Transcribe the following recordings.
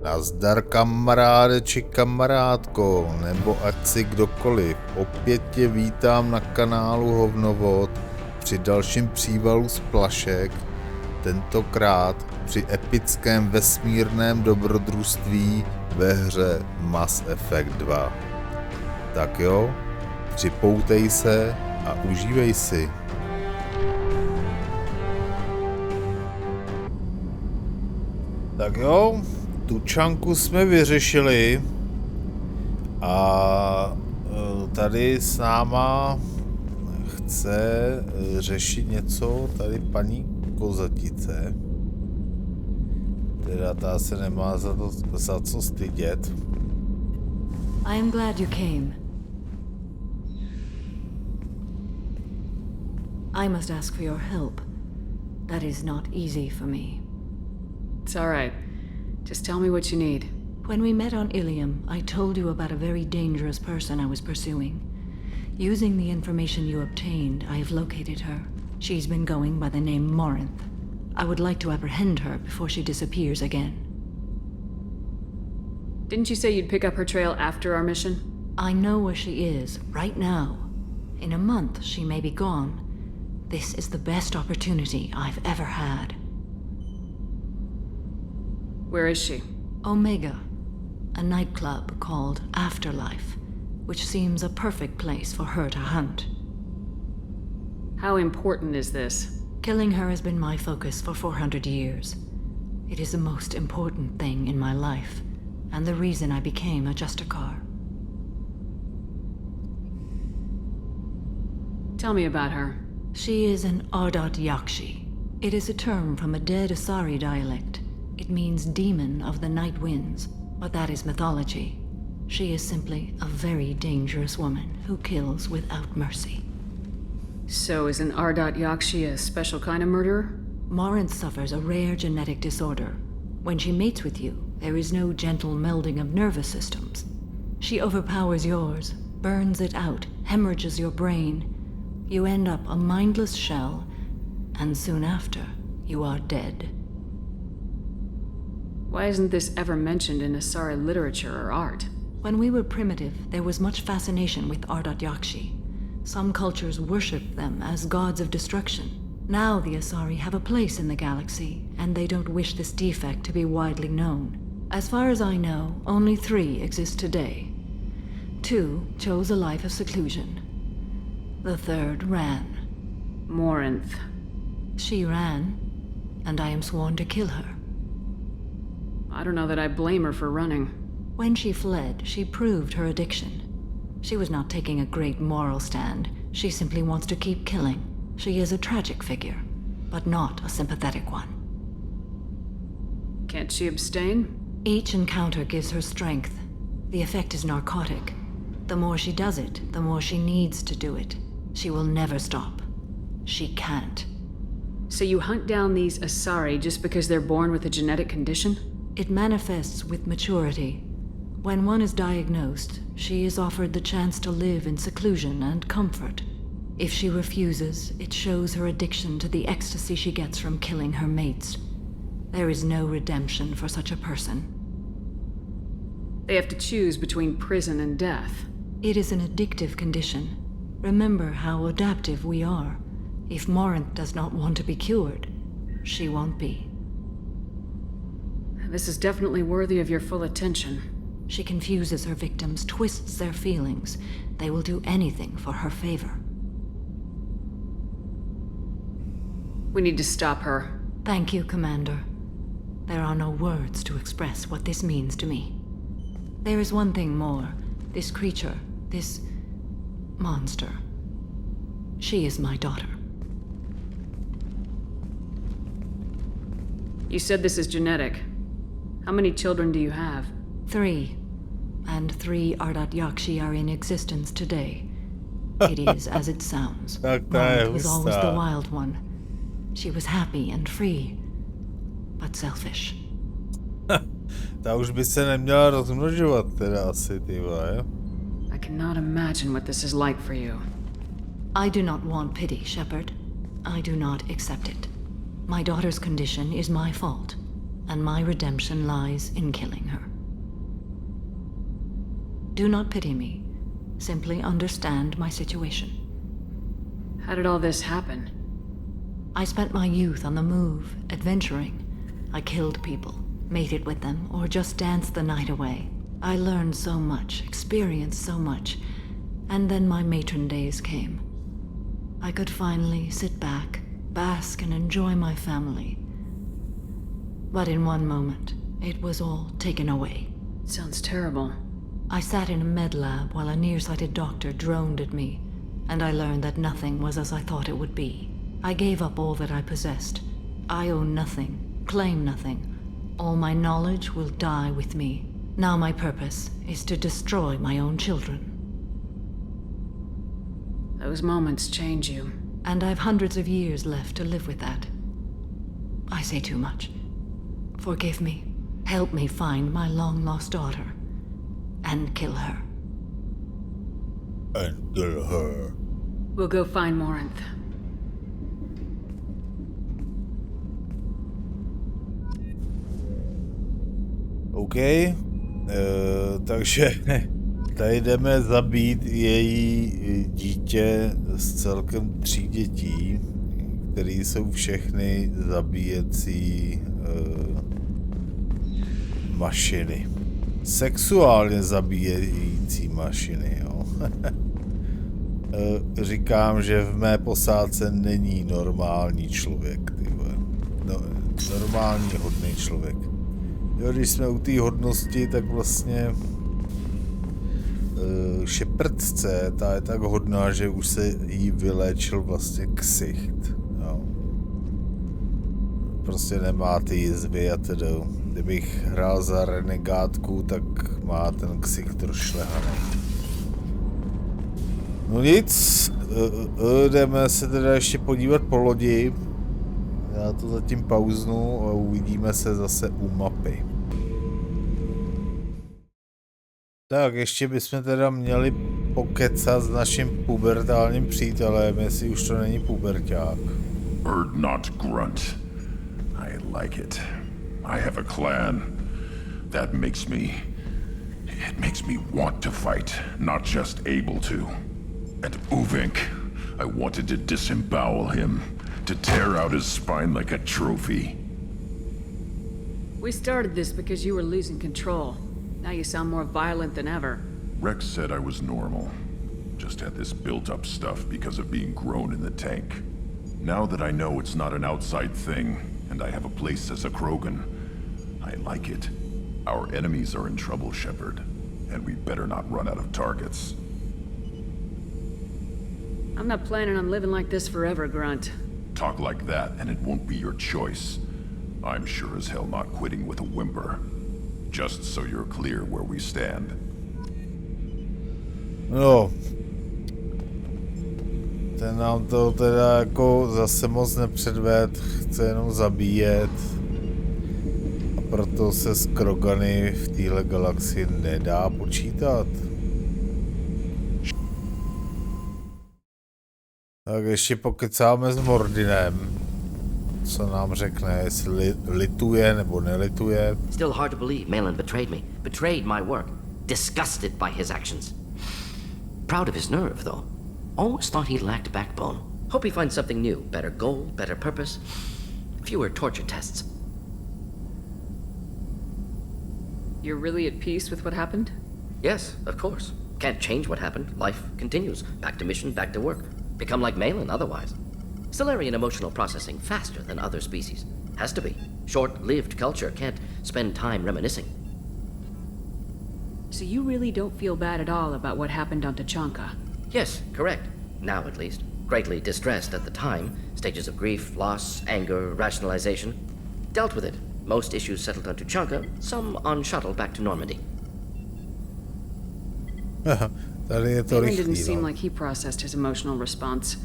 Nazdar kamaráde či kamarádko, nebo ať si kdokoliv. Opět tě vítám na kanálu Hovnovod při dalším přívalu z Plašek, tentokrát při epickém vesmírném dobrodružství ve hře Mass Effect 2. Tak jo, připoutej se a užívej si. Tak jo, tu čanku jsme vyřešili a tady s náma chce řešit něco tady paní Kozatice. Teda ta se nemá za co stydět. I am glad you came. I must ask for your help. That is not easy for me. It's all right. Just tell me what you need. When we met on Ilium, I told you about a very dangerous person I was pursuing. Using the information you obtained, I have located her. She's been going by the name Morinth. I would like to apprehend her before she disappears again. Didn't you say you'd pick up her trail after our mission? I know where she is, right now. In a month, she may be gone. This is the best opportunity I've ever had. Where is she? Omega, a nightclub called Afterlife, which seems a perfect place for her to hunt. How important is this? Killing her has been my focus for 400 years. It is the most important thing in my life, and the reason I became a Justicar. Tell me about her. She is an Ardat Yakshi. It is a term from a dead Asari dialect. It means demon of the night winds, but that is mythology. She is simply a very dangerous woman who kills without mercy. So is an Ardat Yakshi a special kind of murderer? Morinth suffers a rare genetic disorder. When she mates with you, there is no gentle melding of nervous systems. She overpowers yours, burns it out, hemorrhages your brain. You end up a mindless shell, and soon after, you are dead. Why isn't this ever mentioned in Asari literature or art? When we were primitive, there was much fascination with Ardat Yakshi. Some cultures worshipped them as gods of destruction. Now the Asari have a place in the galaxy, and they don't wish this defect to be widely known. As far as I know, only 3 exist today. 2 chose a life of seclusion. The 3rd ran. Morinth. She ran, and I am sworn to kill her. I don't know that I blame her for running. When she fled, she proved her addiction. She was not taking a great moral stand. She simply wants to keep killing. She is a tragic figure, but not a sympathetic one. Can't she abstain? Each encounter gives her strength. The effect is narcotic. The more she does it, the more she needs to do it. She will never stop. She can't. So you hunt down these Asari just because they're born with a genetic condition? It manifests with maturity. When one is diagnosed, she is offered the chance to live in seclusion and comfort. If she refuses, it shows her addiction to the ecstasy she gets from killing her mates. There is no redemption for such a person. They have to choose between prison and death. It is an addictive condition. Remember how adaptive we are. If Morinth does not want to be cured, she won't be. This is definitely worthy of your full attention. She confuses her victims, twists their feelings. They will do anything for her favor. We need to stop her. Thank you, Commander. There are no words to express what this means to me. There is one thing more. This creature, this monster. She is my daughter. You said this is genetic. How many children do you have? 3. And 3 Ardat Yakshi are in existence today. It is as it sounds. Morinth was always the wild one. She was happy and free, but selfish. Ta už by se neměla rozmnožovat teda asi, ty vole. I cannot imagine what this is like for you. I do not want pity, Shepard. I do not accept it. My daughter's condition is my fault. and my redemption lies in killing her. Do not pity me. Simply understand my situation. How did all this happen? I spent my youth on the move, adventuring. I killed people, mated with them, or just danced the night away. I learned so much, experienced so much, and then my matron days came. I could finally sit back, bask and enjoy my family. But in one moment, it was all taken away. Sounds terrible. I sat in a med lab while a nearsighted doctor droned at me, and I learned that nothing was as I thought it would be. I gave up all that I possessed. I own nothing, claim nothing. All my knowledge will die with me. Now my purpose is to destroy my own children. Those moments change you. And I've hundreds of years left to live with that. I say too much. Forgive me. Help me find my long-lost daughter. And kill her. And kill her. We'll go find Morinth. OK. Takže tady jdeme zabít její dítě z celkem 3 dětí, které jsou všechny zabíjecí mašiny. Sexuálně zabíjející mašiny, jo. Říkám, že v mé posádce není normální člověk, ty vole. No, normální hodný člověk. Jo, když jsme u té hodnosti, tak vlastně Shepardce, ta je tak hodná, že už se jí vyléčil vlastně ksicht, jo. Prostě nemá ty jizvy a teda. Kdybych hrál za renegátku, tak má ten ksicht rozšlehaný. No nic, jdeme se teda ještě podívat po lodi. Já to zatím pauznu a uvidíme se zase u mapy. Tak, ještě bychom teda měli pokecat s naším pubertálním přítelem, jestli už to není puberťák. Bird not grunt. I like it. I have a clan. That makes me... It makes me want to fight, not just able to. And Uvink, I wanted to disembowel him, to tear out his spine like a trophy. We started this because you were losing control. Now you sound more violent than ever. Rex said I was normal. Just had this built-up stuff because of being grown in the tank. Now that I know it's not an outside thing, and I have a place as a Krogan, I like it. Our enemies are in trouble, Shepard, and we better not run out of targets. I'm not planning on living like this forever, Grunt. Talk like that, and it won't be your choice. I'm sure as hell not quitting with a whimper. Just so you're clear where we stand. No. Ten nám to teda jako zase moc nepředved, chce jenom zabíjet. A proto se s Krogany v téhle galaxii nedá počítat. Tak ještě pokecáme s Mordinem. Co nám řekne, jestli lituje nebo nelituje. Still hard to believe Malin betrayed me. Betrayed my work. Disgusted by his actions. Proud of his nerve, though. Always thought he lacked backbone. Hope he finds something new. Better goal, better purpose. Fewer torture tests. You're really at peace with what happened? Yes, of course. Can't change what happened. Life continues. Back to mission, back to work. Become like Malin otherwise. Stellarian emotional processing faster than other species. Has to be. Short-lived culture can't spend time reminiscing. So you really don't feel bad at all about what happened on Tachanka? Yes, correct. Now at least. Greatly distressed at the time. Stages of grief, loss, anger, rationalization. Dealt with it. Most issues settled on Tachanka, some on shuttle back to Normandy. Malin didn't seem like he processed his emotional response.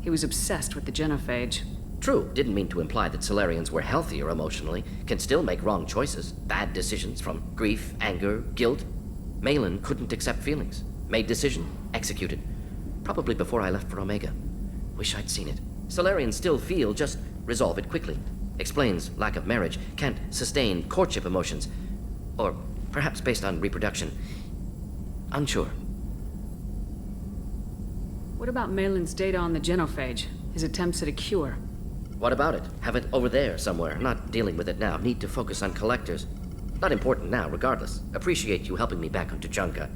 He was obsessed with the genophage. True, didn't mean to imply that Solarians were healthier emotionally, can still make wrong choices, bad decisions from grief, anger, guilt. Malin couldn't accept feelings. Made decision, executed. Probably before I left for Omega. Wish I'd seen it. Solarians still feel, just resolve it quickly. explains lack of marriage, can't sustain courtship emotions. Or perhaps based on reproduction. Unsure. What about Malin's data on the genophage? His attempts at a cure? What about it? Have it over there somewhere. Not dealing with it now. Need to focus on collectors. Not important now, regardless. Appreciate you helping me back on Tuchanka.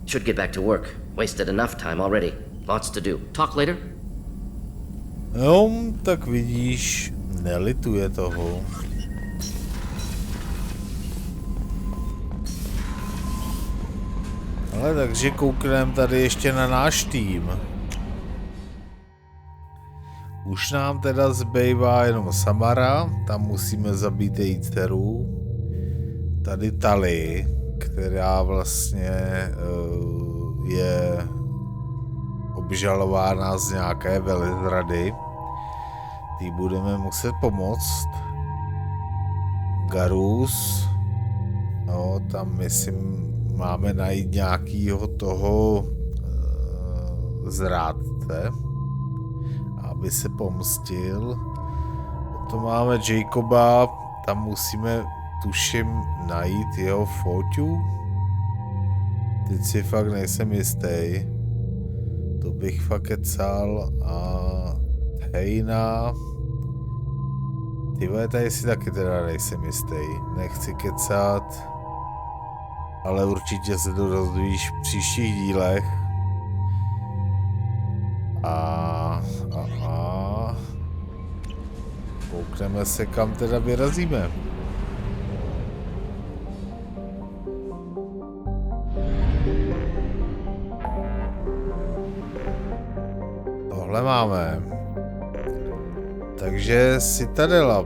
Should get back to work. Wasted enough time already. Lots to do. Talk later? Jo, tak vidíš, nelituje toho. Ale takže koukneme tady ještě na náš tým. Už nám teda zbývá jenom Samara, tam musíme zabít její dceru. Tady Tali, která vlastně je obžalována z nějaké velezrady. Tý budeme muset pomoct. Garus, no tam myslím máme najít nějakýho toho zrádce, aby se pomstil. Potom máme Jacoba, tam musíme tuším najít jeho foťu. Teď si fakt nejsem jistý. To bych fakt kecal. A Hejna. Tyhle, tady si taky teda nejsem jistý. Nechci kecat. Ale určitě se to dozvíš v příštích dílech. A koukneme se, kam teda vyrazíme. Tohle máme. Takže Citadela,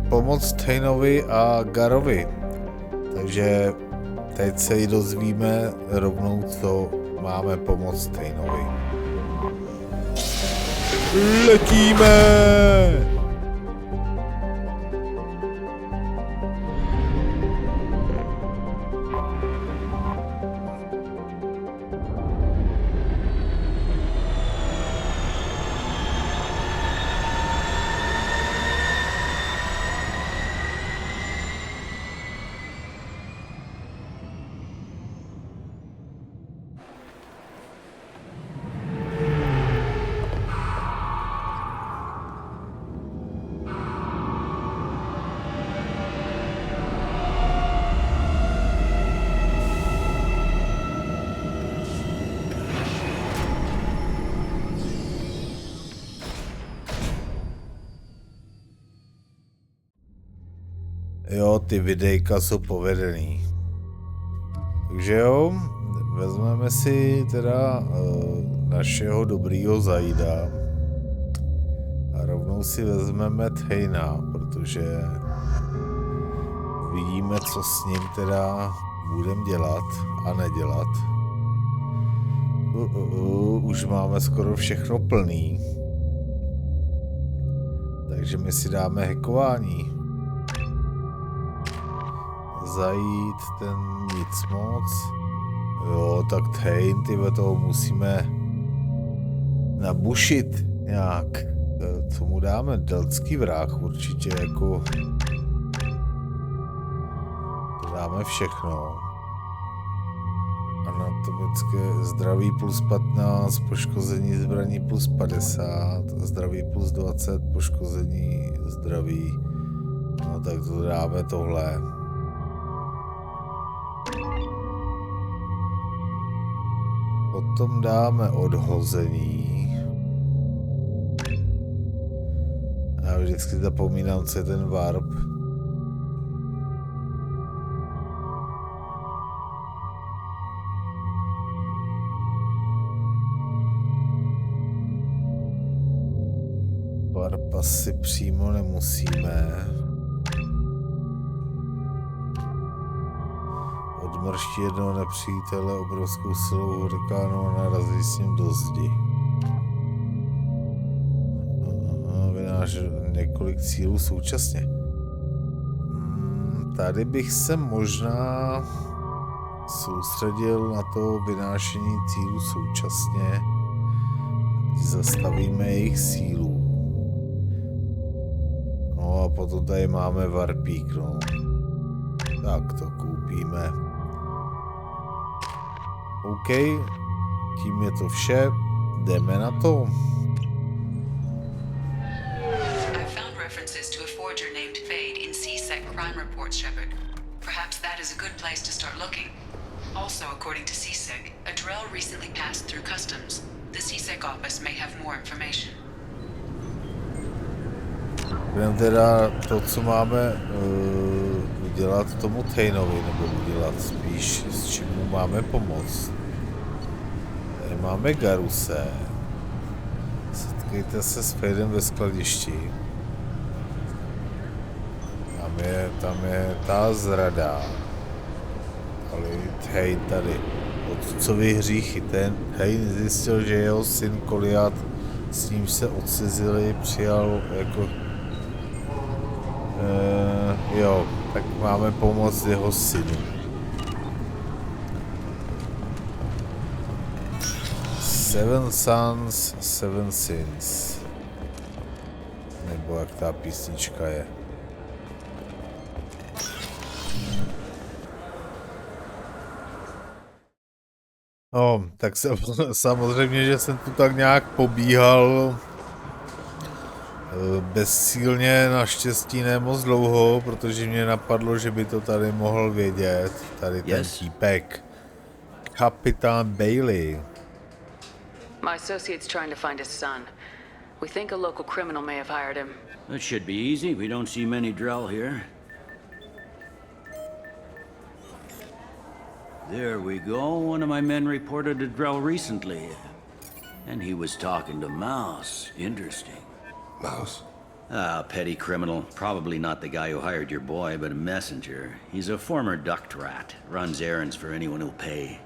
pomoc Thanovi a Garovi. Takže teď se jí dozvíme rovnou, co máme pomoct Thanovi. Letíme! Jo, ty videjka jsou povedený. Takže jo, vezmeme si teda našeho dobrýho Zaida a rovnou si vezmeme Thana, protože vidíme, co s ním teda budeme dělat a nedělat. Už máme skoro všechno plný. Takže my si dáme hackování. Zajít, ten nic moc. Jo, tak Thane, tyhle toho musíme nabušit nějak. Co mu dáme? Deltský vrah určitě, jako to dáme všechno. Anatomické zdraví plus 15, poškození zbraní plus 50, zdraví plus 20, poškození zdraví. No tak to dáme tohle. Potom dáme odhození. Já vždycky zapomínám, co je ten warp. Warp asi přímo nemusíme. Odmrští jednoho nepřítele obrovskou silou hurikánu a narazí s ním do zdi. Vynáš několik cílů současně. Tady bych se možná soustředil na to vynášení cílů současně. Zastavíme jejich sílu. No a a potom tady máme varpík, no. Tak to koupíme. OK, tím je to vše, jdeme na to. Shepard. Perhaps that is a good place to start looking. Also, according to CSEC, a Drell recently passed through customs. The CSEC office may have more information. Budeme teda to, co máme udělat tomu Thanovi, nebo udělat spíš, s čím mu máme pomoct. Tady máme Garuse. Setkejte se s Fedem ve skladišti. Tam je ta zrada. Ale hej, tady. Otcovi hříchy. Ten hej zjistil, že jeho syn Koliat, s ním se odcizili, přijal jako... jo, tak máme pomoct jeho synu. Seven Sons, Seven Sins. Nebo jak ta písnička je. No, tak samozřejmě, že jsem tu tak nějak pobíhal bezcílně, naštěstí ne moc dlouho, protože mě napadlo, že by to tady mohl vědět, tady ten týpek. Kapitán Bailey. My associate's trying to find his son. We think a local criminal may have hired him. That should be easy. We don't see many Drell here. There we go. One of my men reported a Drell recently. And he was talking to Mouse. Interesting. Mouse? Ah, petty criminal. Probably not the guy who hired your boy, but a messenger. He's a former duct rat. Runs errands for anyone who'll pay.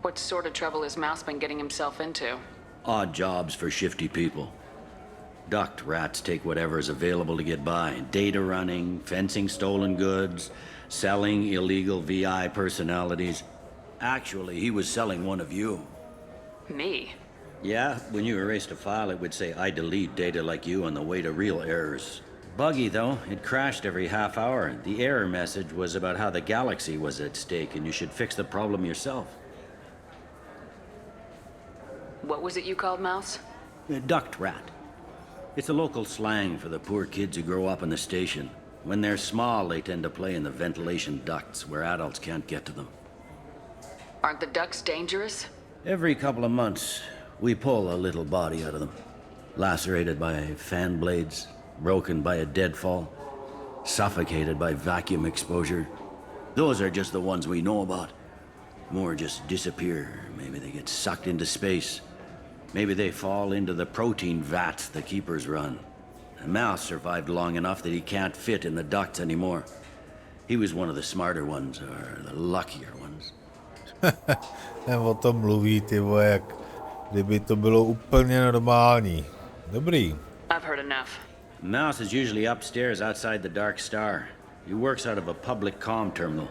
What sort of trouble has Mouse been getting himself into? Odd jobs for shifty people. Duct rats take whatever is available to get by. Data running, fencing stolen goods, selling illegal VI personalities. Actually, he was selling one of you. Me? Yeah, when you erased a file, it would say, I delete data like you on the way to real errors. Buggy, though. It crashed every half hour. The error message was about how the galaxy was at stake, and you should fix the problem yourself. What was it you called Mouse? A duct rat. It's a local slang for the poor kids who grow up in the station. When they're small, they tend to play in the ventilation ducts where adults can't get to them. Aren't the ducts dangerous? Every couple of months, we pull a little body out of them. Lacerated by fan blades, broken by a deadfall, suffocated by vacuum exposure. Those are just the ones we know about. More just disappear. Maybe they get sucked into space. Maybe they fall into the protein vats the keepers run. A mouse survived long enough that he can't fit in the ducts anymore. He was one of the smarter ones, or the luckier ones. O tom mluví, ty vole, jak kdyby to bylo úplně normální. Dobrý. I've heard enough. Mouse is usually upstairs outside the Dark Star. He works out of a public comm terminal.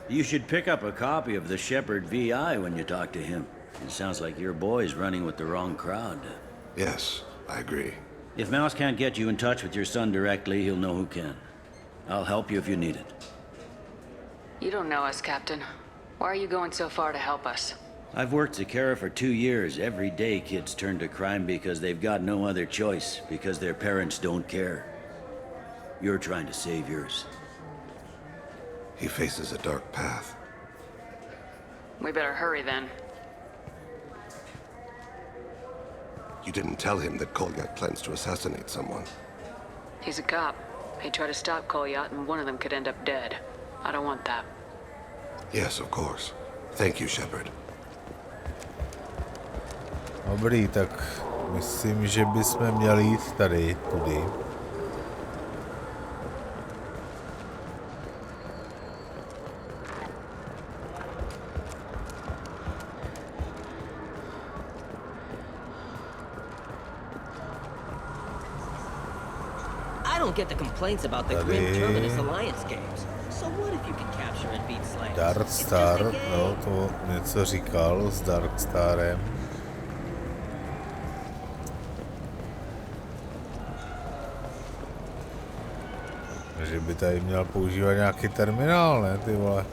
You should pick up a copy of the Shepard VI when you talk to him. It sounds like your boy's running with the wrong crowd. Yes, I agree. If Mouse can't get you in touch with your son directly, he'll know who can. I'll help you if you need it. You don't know us, Captain. Why are you going so far to help us? I've worked Zakera for 2 years. Every day kids turn to crime because they've got no other choice, because their parents don't care. You're trying to save yours. He faces a dark path. We better hurry then. You didn't tell him that Kolyat plans to assassinate someone. He's a cop. He'd try to stop Kolyat and one of them could end up dead. I don't want that. Yes, of course. Thank you, Shepard. Dobrý, tak myslím, že bychom měli jít tady, tudy. I don't get the complaints about the grim Terminus Alliance games. So what if you can capture and beat Slayer? Dark Star, no to něco říkal s Dark Starem. že by tady měl používat nějaký terminál, ne, ty vole.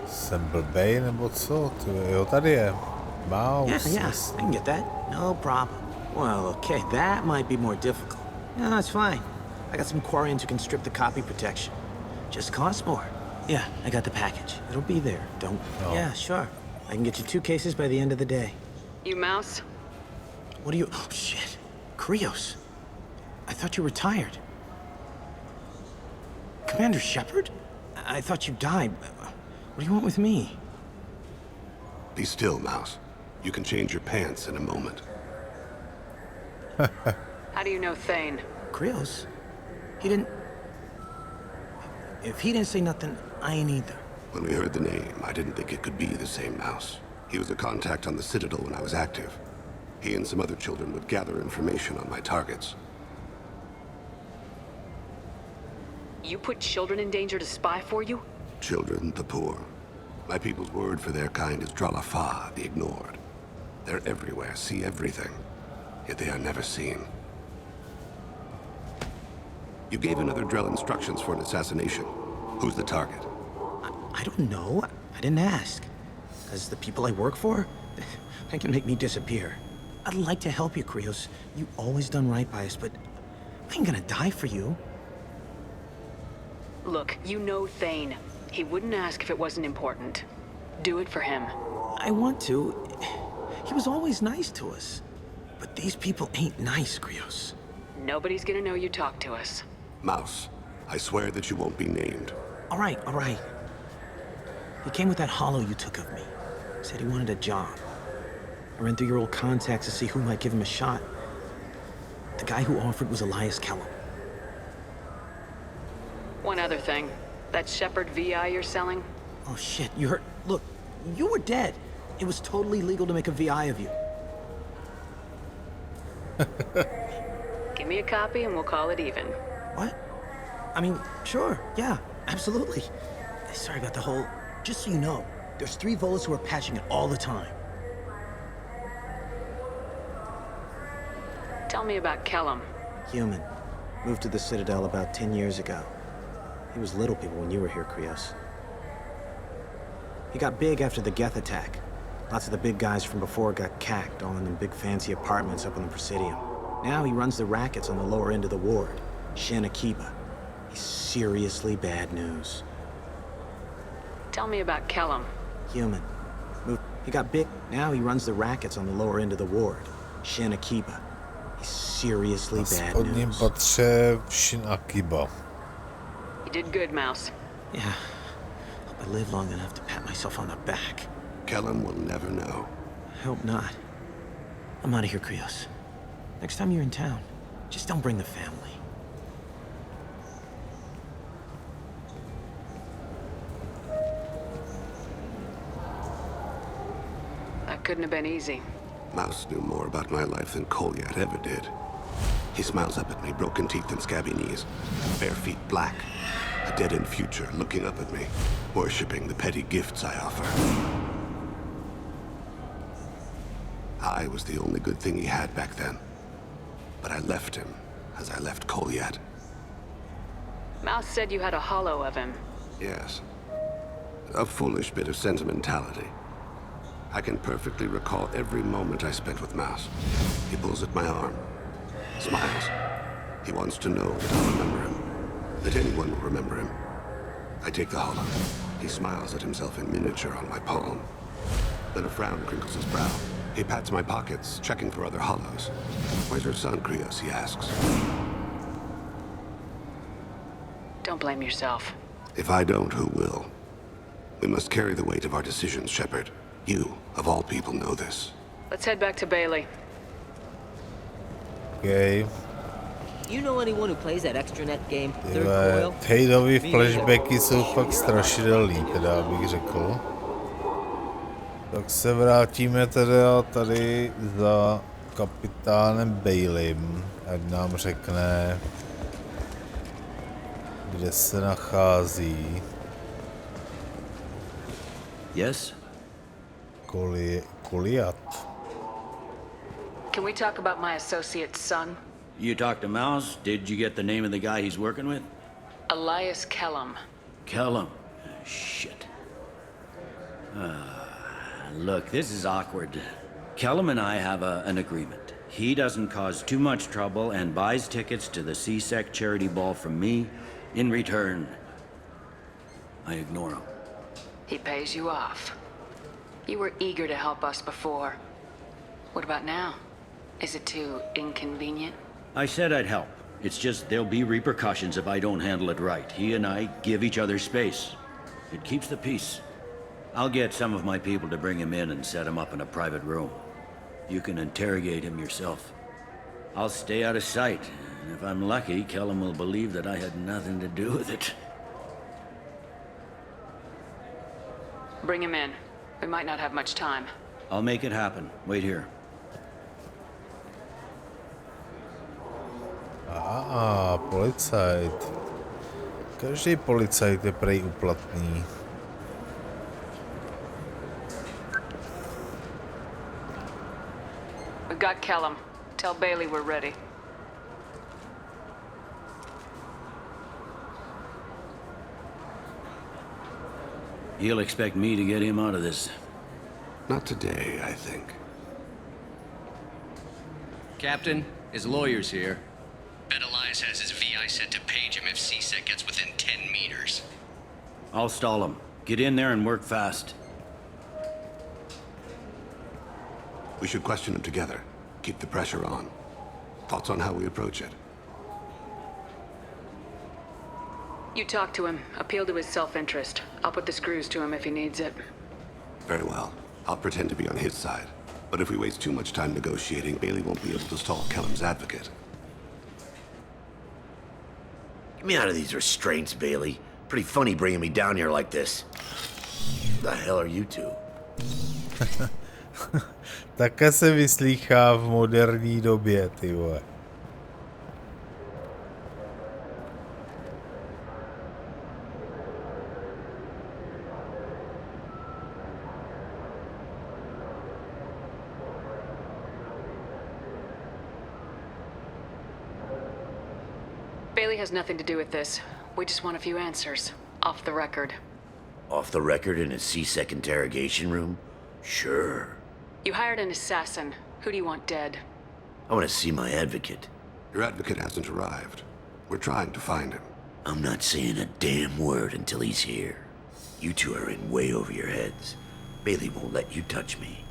Jsem blbej, nebo co? Jo, tady je. Mouse. Yeah, I can get that. No problem. Well, okay, that might be more difficult. No, it's fine. I got some Quarians who can strip the copy protection. Just costs more. Yeah, I got the package. It'll be there. Don't... Oh. Yeah, sure. I can get you 2 cases by the end of the day. You mouse? What do you... Oh, shit. Krios. I thought you were retired. Commander Shepard? I thought you died. What do you want with me? Be still, Mouse. You can change your pants in a moment. How do you know Thane? Krios? He didn't... If he didn't say nothing, I ain't either. When we heard the name, I didn't think it could be the same Mouse. He was a contact on the Citadel when I was active. He and some other children would gather information on my targets. You put children in danger to spy for you? Children, the poor. My people's word for their kind is Dralafa, the ignored. They're everywhere, see everything. Yet they are never seen. You gave another Drell instructions for an assassination. Who's the target? I don't know. I didn't ask. Because the people I work for, they can make me disappear. I'd like to help you, Krios. You always done right by us, but I ain't gonna die for you. Look, you know Thane. He wouldn't ask if it wasn't important. Do it for him. I want to. He was always nice to us. But these people ain't nice, Krios. Nobody's gonna know you talked to us. Mouse, I swear that you won't be named. All right, all right. He came with that hollow you took of me. Said he wanted a job. I ran through your old contacts to see who might give him a shot. The guy who offered was Elias Kellum. One other thing. That Shepard VI you're selling? Oh shit, you heard... Look, you were dead. It was totally legal to make a VI of you. Give me a copy and we'll call it even. What? I mean, sure, yeah, absolutely. Sorry about the whole... Just so you know, there's 3 Volus who are patching it all the time. Tell me about Kellum. Human. Moved to the Citadel about 10 years ago. He was little people when you were here, Krios. He got big after the Geth attack. Lots of the big guys from before got cacked, all in them big fancy apartments up on the Presidium. Now he runs the rackets on the lower end of the ward, Shin Akiba. He's seriously bad news. Tell me about Kellum. Human. He got big. Now he runs the rackets on the lower end of the ward, Shin Akiba. He's seriously bad news. Patře Shin Akiba. You did good, Mouse. Yeah. Hope I live long enough to pat myself on the back. Kellum will never know. I hope not. I'm out of here, Krios. Next time you're in town, just don't bring the family. That couldn't have been easy. Mouse knew more about my life than Kolyat ever did. He smiles up at me, broken teeth and scabby knees, bare feet black, a dead-end future looking up at me, worshipping the petty gifts I offer. I was the only good thing he had back then, but I left him as I left Kolyat. Mouse said you had a hollow of him. Yes. A foolish bit of sentimentality. I can perfectly recall every moment I spent with Mouse. He pulls at my arm, smiles. He wants to know that I'll remember him, that anyone will remember him. I take the hollow. He smiles at himself in miniature on my palm. Then a frown crinkles his brow. He pats my pockets, checking for other hollows. Where's your son, Krios, he asks. Don't blame yourself. If I don't, who will? We must carry the weight of our decisions, Shepard. You, of all people, know this. Let's head back to Bailey. Okay. You know anyone who plays that extranet game, Third Coil? Thanovi flashbacky jsou fakt strašidelný, teda bych řekl. Tak se vrátíme teda tady za kapitánem Baileym, ať nám řekne, kde se nachází. Yes? Kolyat. Can we talk about my associate's son? You talked to Mouse? Did you get the name of the guy he's working with? Elias Kellum. Kellum. Shit. Look, this is awkward. Kellum and I have an agreement. He doesn't cause too much trouble and buys tickets to the CSEC charity ball from me. In return, I ignore him. He pays you off. You were eager to help us before. What about now? Is it too inconvenient? I said I'd help. It's just there'll be repercussions if I don't handle it right. He and I give each other space. It keeps the peace. I'll get some of my people to bring him in and set him up in a private room. You can interrogate him yourself. I'll stay out of sight, and if I'm lucky, Kellum will believe that I had nothing to do with it. Bring him in. We might not have much time. I'll make it happen. Wait here. Policajt. Každý policajt je prej úplatný. We've got Kellum. Tell Bailey we're ready. He'll expect me to get him out of this. Not today, I think. Captain, his lawyer's here. Bet Elias has his VI set to page him if CSEC gets within 10 meters. I'll stall him. Get in there and work fast. We should question him together. Keep the pressure on. Thoughts on how we approach it? You talk to him. Appeal to his self-interest. I'll put the screws to him if he needs it. Very well. I'll pretend to be on his side. But if we waste too much time negotiating, Bailey won't be able to stall Kellum's advocate. Get me out of these restraints, Bailey. Pretty funny bringing me down here like this. The hell are you two? Také se vyslýchá v moderní době, ty vole. Bailey has nothing to do with this. We just want a few answers. Off the record. Off the record in a CSEC interrogation room? Sure. You hired an assassin. Who do you want dead? I want to see my advocate. Your advocate hasn't arrived. We're trying to find him. I'm not saying a damn word until he's here. You two are in way over your heads. Bailey won't let you touch me.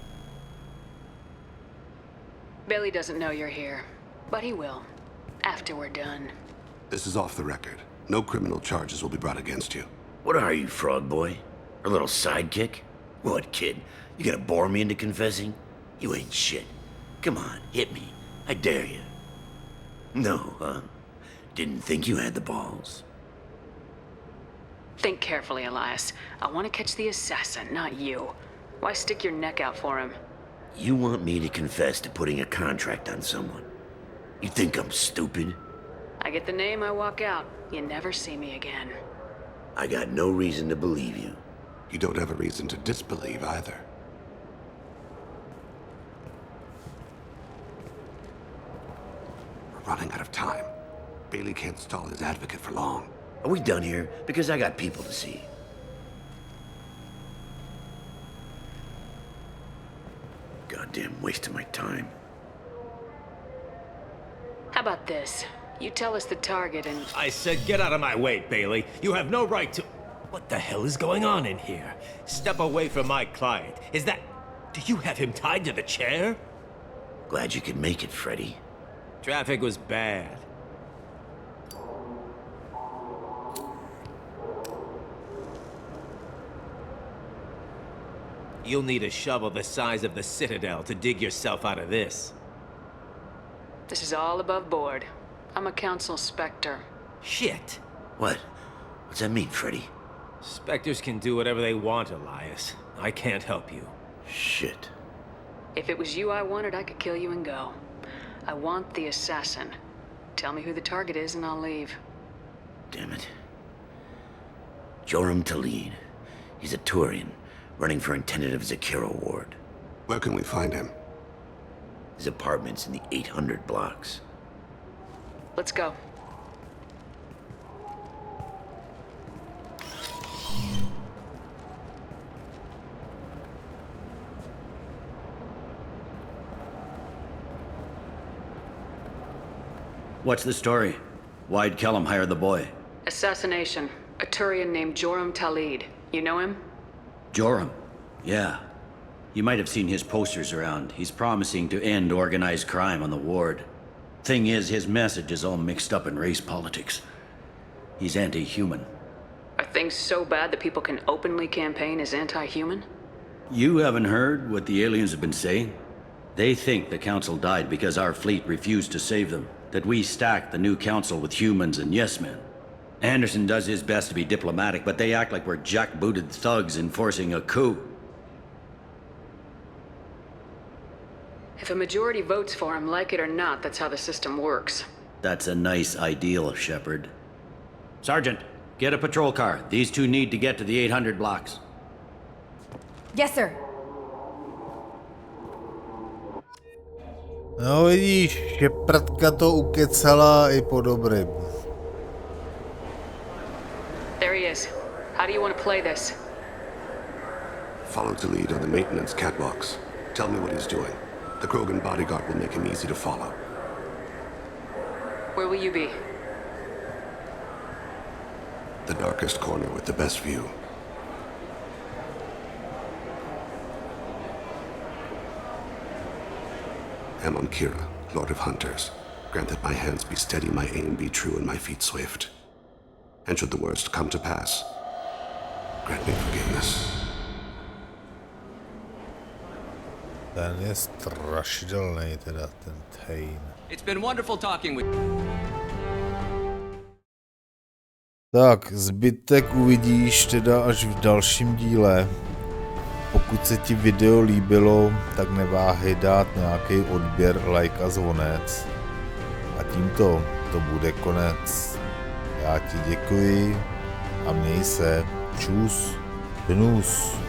Bailey doesn't know you're here, but he will. After we're done. This is off the record. No criminal charges will be brought against you. What are you, frog boy? Our little sidekick? What, kid? You gonna bore me into confessing? You ain't shit. Come on, hit me. I dare you. No, huh? Didn't think you had the balls. Think carefully, Elias. I want to catch the assassin, not you. Why stick your neck out for him? You want me to confess to putting a contract on someone? You think I'm stupid? I get the name, I walk out. You never see me again. I got no reason to believe you. You don't have a reason to disbelieve either. We're running out of time. Bailey can't stall his advocate for long. Are we done here? Because I got people to see. Goddamn waste of my time. How about this? You tell us the target and... I said get out of my way, Bailey. You have no right to... What the hell is going on in here? Step away from my client. Is that... Do you have him tied to the chair? Glad you could make it, Freddy. Traffic was bad. You'll need a shovel the size of the Citadel to dig yourself out of this. This is all above board. I'm a council specter. Shit. What? What's that mean, Freddy? Spectres can do whatever they want, Elias. I can't help you. Shit. If it was you I wanted, I could kill you and go. I want the assassin. Tell me who the target is and I'll leave. Damn it. Joram Talid. He's a Turian, running for intendant of Zakira Ward. Where can we find him? His apartment's in the 800 blocks. Let's go. What's the story? Why'd Kellum hire the boy? Assassination. A Turian named Joram Talid. You know him? Joram? Yeah. You might have seen his posters around. He's promising to end organized crime on the ward. Thing is, his message is all mixed up in race politics. He's anti-human. Are things so bad that people can openly campaign as anti-human? You haven't heard what the aliens have been saying? They think the council died because our fleet refused to save them. That we stacked the new council with humans and yes-men. Anderson does his best to be diplomatic, but they act like we're jackbooted thugs enforcing a coup. If a majority votes for him, like it or not, that's how the system works. That's a nice ideal, Shepard. Sergeant, get a patrol car. These two need to get to the 800 blocks. Yes, sir. No vidíš, Shepardka to ukecala i po dobrým. There he is. How do you want to play this? Follow the lead on the maintenance catwalks. Tell me what he's doing. The Krogan bodyguard will make him easy to follow. Where will you be? The darkest corner with the best view. Am on Kira, Lord of Hunters. Grant that my hands be steady, my aim be true, and my feet swift. And should the worst come to pass, grant me forgiveness. Ten je strašidelný teda, ten Thane. It's been wonderful talking with Tak, zbytek uvidíš teda až v dalším díle. Pokud se ti video líbilo, tak neváhej dát nějaký odběr, like a zvonec. A tímto to bude konec. Já ti děkuji a měj se. Čus. Hnus.